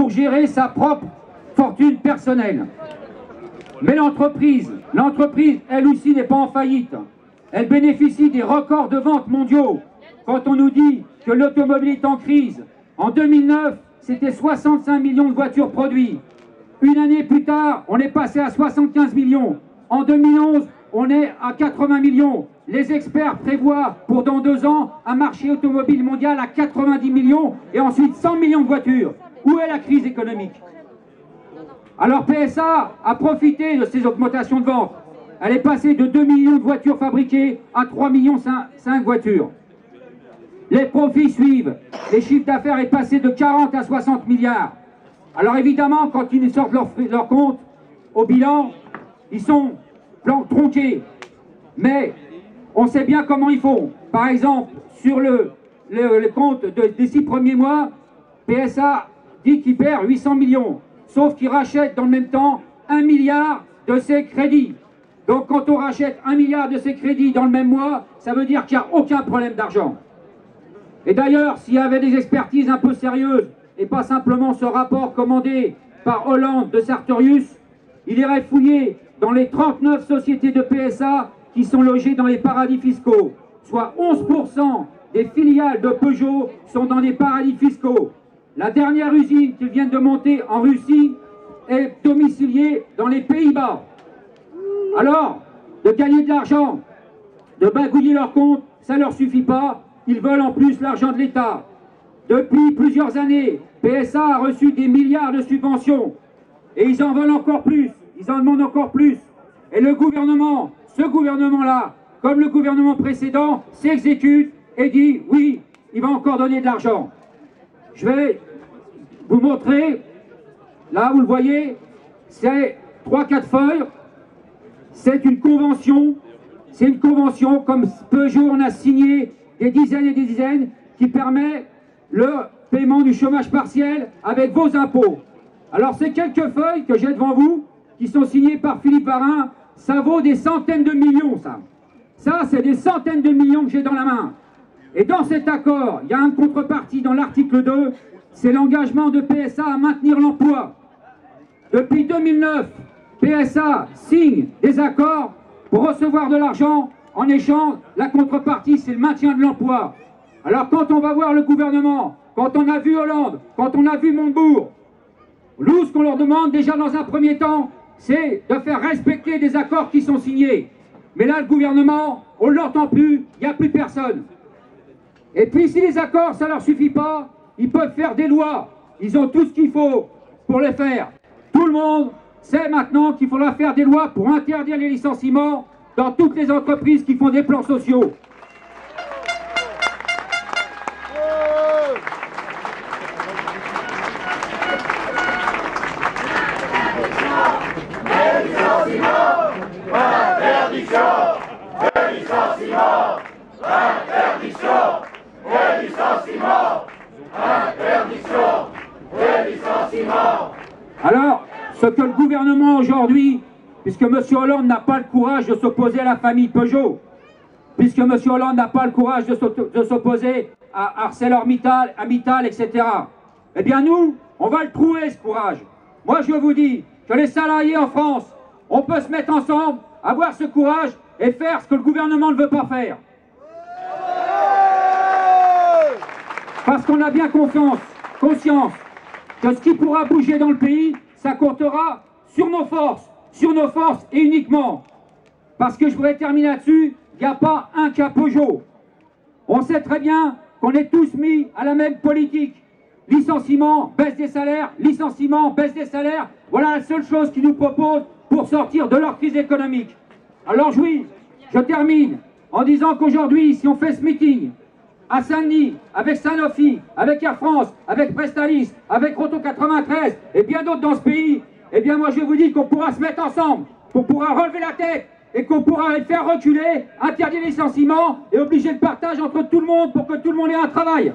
pour gérer sa propre fortune personnelle. Mais l'entreprise, elle aussi n'est pas en faillite. Elle bénéficie des records de ventes mondiaux. Quand on nous dit que l'automobile est en crise, en 2009, c'était 65 millions de voitures produites. Une année plus tard, on est passé à 75 millions. En 2011, on est à 80 millions. Les experts prévoient pour dans 2 ans un marché automobile mondial à 90 millions et ensuite 100 millions de voitures. Où est la crise économique? Alors PSA a profité de ces augmentations de ventes. Elle est passée de 2 millions de voitures fabriquées à 3 millions 5 voitures. Les profits suivent. Les chiffres d'affaires est passé de 40 à 60 milliards. Alors évidemment, quand ils sortent leur compte au bilan, ils sont tronqués. Mais on sait bien comment ils font. Par exemple, sur le compte des 6 premiers mois, PSA dit qu'il perd 800 millions. Sauf qu'il rachète dans le même temps 1 milliard de ses crédits. Donc quand on rachète 1 milliard de ses crédits dans le même mois, ça veut dire qu'il n'y a aucun problème d'argent. Et d'ailleurs, s'il y avait des expertises un peu sérieuses, et pas simplement ce rapport commandé par Hollande de Sartorius, il irait fouiller dans les 39 sociétés de PSA qui sont logées dans les paradis fiscaux. Soit 11% des filiales de Peugeot sont dans des paradis fiscaux. La dernière usine qu'ils viennent de monter en Russie est domiciliée dans les Pays-Bas. Alors, de gagner de l'argent, de bagouiller leur compte, ça ne leur suffit pas. Ils veulent en plus l'argent de l'État. Depuis plusieurs années, PSA a reçu des milliards de subventions. Et ils en veulent encore plus. Ils en demandent encore plus. Et le gouvernement, ce gouvernement-là, comme le gouvernement précédent, s'exécute et dit oui, il va encore donner de l'argent. Je vais vous montrer, là vous le voyez, c'est 3-4 feuilles. C'est une convention comme Peugeot on a signé des dizaines et des dizaines qui permet le paiement du chômage partiel avec vos impôts. Alors ces quelques feuilles que j'ai devant vous, qui sont signées par Philippe Varin, ça vaut des centaines de millions ça. Ça c'est des centaines de millions que j'ai dans la main. Et dans cet accord, il y a une contrepartie dans l'article 2, c'est l'engagement de PSA à maintenir l'emploi. Depuis 2009, PSA signe des accords pour recevoir de l'argent. En échange, la contrepartie, c'est le maintien de l'emploi. Alors quand on va voir le gouvernement, quand on a vu Hollande, quand on a vu Montebourg, nous, ce qu'on leur demande déjà dans un premier temps, c'est de faire respecter des accords qui sont signés. Mais là, le gouvernement, on ne l'entend plus, il n'y a plus personne. Et puis si les accords, ça ne leur suffit pas, ils peuvent faire des lois. Ils ont tout ce qu'il faut pour les faire. Tout le monde sait maintenant qu'il faudra faire des lois pour interdire les licenciements dans toutes les entreprises qui font des plans sociaux. Alors, ce que le gouvernement aujourd'hui, puisque M. Hollande n'a pas le courage de s'opposer à la famille Peugeot, puisque M. Hollande n'a pas le courage de s'opposer à ArcelorMittal, à Mittal, etc. Eh bien nous, on va le trouver ce courage. Moi je vous dis que les salariés en France, on peut se mettre ensemble, avoir ce courage et faire ce que le gouvernement ne veut pas faire. Parce qu'on a bien conscience que ce qui pourra bouger dans le pays, ça comptera sur nos forces et uniquement. Parce que je voudrais terminer là-dessus, il n'y a pas un cas Peugeot. On sait très bien qu'on est tous mis à la même politique. Licenciement, baisse des salaires, licenciement, baisse des salaires. Voilà la seule chose qu'ils nous proposent pour sortir de leur crise économique. Alors oui, je termine en disant qu'aujourd'hui, si on fait ce meeting à Saint-Denis, avec Sanofi, avec Air France, avec Prestalis, avec Roto 93 et bien d'autres dans ce pays, eh bien moi je vous dis qu'on pourra se mettre ensemble, qu'on pourra relever la tête et qu'on pourra les faire reculer, interdire les licenciements et obliger le partage entre tout le monde pour que tout le monde ait un travail.